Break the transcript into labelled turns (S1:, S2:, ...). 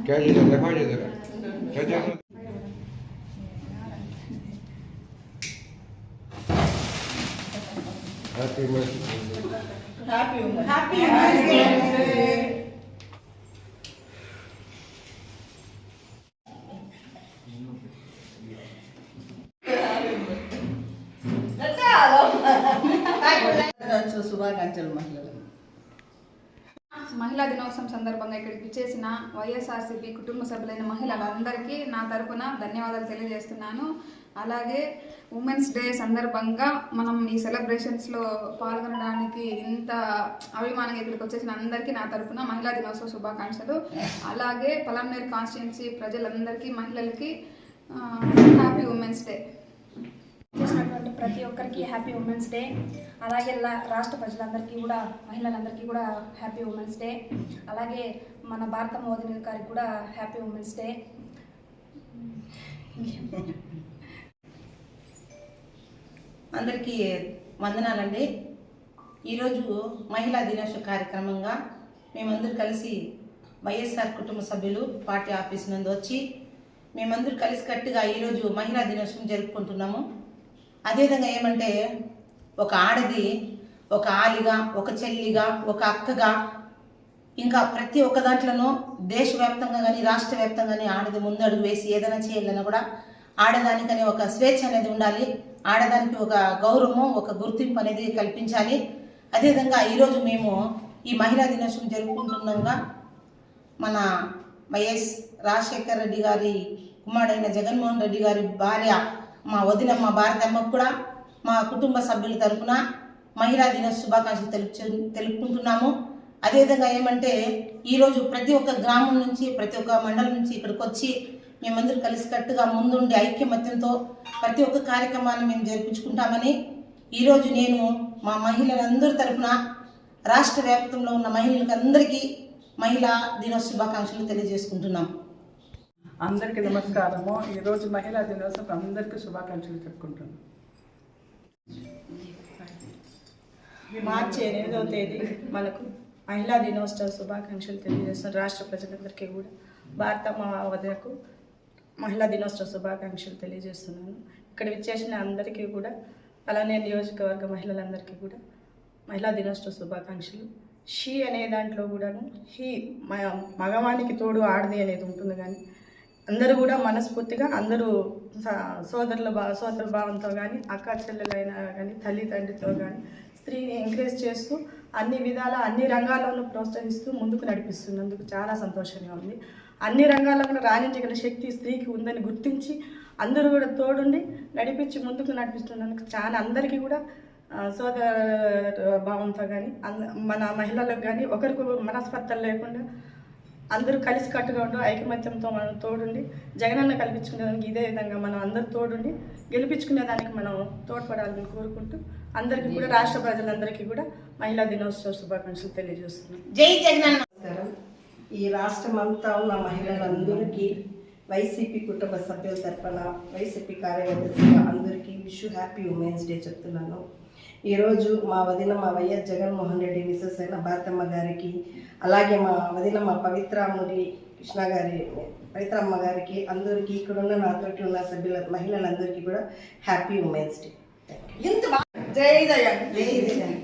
S1: क्या चीज़ है देखो ये जरा क्या चीज़ है हैप्पी
S2: శుభాకాంక్షలు
S3: మహిళా దినోత్సవం సందర్భంగా ఇక్కడికి విచ్చేసిన వైఎస్ఆర్సీపీ కుటుంబ సభ్యులైన మహిళలందరికీ నా తరపున ధన్యవాదాలు తెలియజేస్తున్నాను. అలాగే ఉమెన్స్ డే సందర్భంగా మనం ఈ సెలబ్రేషన్స్లో పాల్గొనడానికి ఇంత అభిమానంగా ఇక్కడికి వచ్చేసిన అందరికీ నా తరపున మహిళా దినోత్సవ శుభాకాంక్షలు. అలాగే పలంనేరు కాన్స్టిట్యున్సీ ప్రజలందరికీ మహిళలకి హ్యాపీ ఉమెన్స్ డే.
S4: చేసినటువంటి ప్రతి ఒక్కరికి హ్యాపీ ఉమెన్స్ డే. అలాగే రాష్ట్ర ప్రజలందరికీ కూడా మహిళలందరికీ కూడా హ్యాపీ ఉమెన్స్ డే. అలాగే మన భారత మోదీ గారికి కూడా హ్యాపీ ఉమెన్స్ డే.
S2: అందరికీ వందనాలండి. ఈరోజు మహిళా దినోత్సవ కార్యక్రమంగా మేమందరూ కలిసి వైఎస్ఆర్ కుటుంబ సభ్యులు పార్టీ ఆఫీస్ నందు వచ్చి మేమందరూ కలిసికట్టుగా ఈరోజు మహిళా దినోత్సవం జరుపుకుంటున్నాము. అదేవిధంగా ఏమంటే ఒక ఆడది ఒక ఆలిగా, ఒక చెల్లిగా, ఒక అక్కగా, ఇంకా ప్రతి ఒక్క దాంట్లోనూ దేశవ్యాప్తంగా కానీ రాష్ట్ర వ్యాప్తంగా కానీ ఆడది ముందడుగు వేసి ఏదైనా చేయాలన్నా కూడా ఆడదానికని ఒక స్వేచ్ఛ అనేది ఉండాలి. ఆడదానికి ఒక గౌరవం, ఒక గుర్తింపు అనేది కల్పించాలి. అదేవిధంగా ఈరోజు మేము ఈ మహిళా దినోత్సవం జరుపుకుంటున్నాగా మన వైఎస్ రాజశేఖర రెడ్డి గారి కుమారుడైన జగన్మోహన్ రెడ్డి గారి భార్య మా వదినమ్మ భారతమ్మకు కూడా మా కుటుంబ సభ్యుల తరఫున మహిళా దినోత్సవ శుభాకాంక్షలు తెలుపుకుంటున్నాము. అదేవిధంగా ఏమంటే ఈరోజు ప్రతి ఒక్క గ్రామం నుంచి, ప్రతి ఒక్క మండలం నుంచి ఇక్కడికి వచ్చి మేమందరూ కలిసికట్టుగా ముందుండి ఐక్యమత్యంతో ప్రతి ఒక్క కార్యక్రమాన్ని మేము జరిపించుకుంటామని ఈరోజు నేను మా మహిళలందరి తరఫున రాష్ట్ర వ్యాప్తంలో ఉన్న మహిళలకు అందరికీ మహిళా దినోత్సవ శుభాకాంక్షలు తెలియజేసుకుంటున్నాం.
S5: అందరికీ నమస్కారము. ఈరోజు మహిళా దినోత్సవం అందరికీ శుభాకాంక్షలు చెప్పుకుంటున్నాం.
S6: మార్చి 8వ తేదీ మనకు మహిళా దినోత్సవ శుభాకాంక్షలు తెలియజేస్తున్న రాష్ట్ర ప్రజలందరికీ కూడా భారత వదలకు మహిళా దినోత్సవ శుభాకాంక్షలు తెలియజేస్తున్నాను. ఇక్కడ విచ్చేసిన అందరికీ కూడా పలానేరు నియోజకవర్గ మహిళలందరికీ కూడా మహిళా దినోత్సవ శుభాకాంక్షలు. షీ అనే దాంట్లో కూడాను హీ మగవానికి తోడు ఆడది అనేది ఉంటుంది, కానీ అందరూ కూడా మనస్ఫూర్తిగా అందరూ సోదర భావంతో కానీ అక్క చెల్లెలైనా కానీ తల్లిదండ్రితో కానీ స్త్రీని ఎంకరేజ్ చేస్తూ అన్ని విధాల అన్ని రంగాల్లోనూ ప్రోత్సహిస్తూ ముందుకు నడిపిస్తున్నందుకు చాలా సంతోషంగా ఉంది. అన్ని రంగాల్లో కూడా రాణించగల శక్తి స్త్రీకి ఉందని గుర్తించి అందరూ కూడా తోడుండి నడిపించి ముందుకు నడిపిస్తున్నందుకు చాలా అందరికీ కూడా సోదర భావంతో కానీ మన మహిళలకు కానీ ఒకరికి మనస్పర్ధలు లేకుండా అందరూ కలిసి కట్టుగా ఉంటూ ఐకమత్యంతో మనం తోడుండి జగనన్న కల్పించుకునేదానికి ఇదే విధంగా మనం అందరూ తోడుండి గెలిపించుకునేదానికి మనం తోడ్పడాలని కోరుకుంటూ అందరికీ కూడా రాష్ట్ర ప్రజలందరికీ కూడా మహిళా దినోత్సవ శుభాకాంక్షలు తెలియజేస్తున్నాం.
S2: జై జగనన్న.
S7: ఈ రాష్ట్రం అంతా ఉన్న మహిళలందరికీ వైసీపీ కుటుంబ సభ్యుల తరఫున వైసీపీ కార్యదర్శిగా అందరికీ విష్ హ్యాపీ ఉమెన్స్ డే చెప్తున్నాను. ఈరోజు మా వదిన మా వైఎస్ జగన్మోహన్ రెడ్డి మిసెస్ అయిన భారతమ్మ గారికి, అలాగే మా వదిన మా పవిత్రమురళి కృష్ణ గారి పవిత్రమ్మ గారికి, అందరికీ ఇక్కడున్న నాతోటి ఉన్న సభ్యుల మహిళలందరికీ కూడా హ్యాపీ ఉమెన్స్ డే.
S2: జై జగన్. జై జగన్.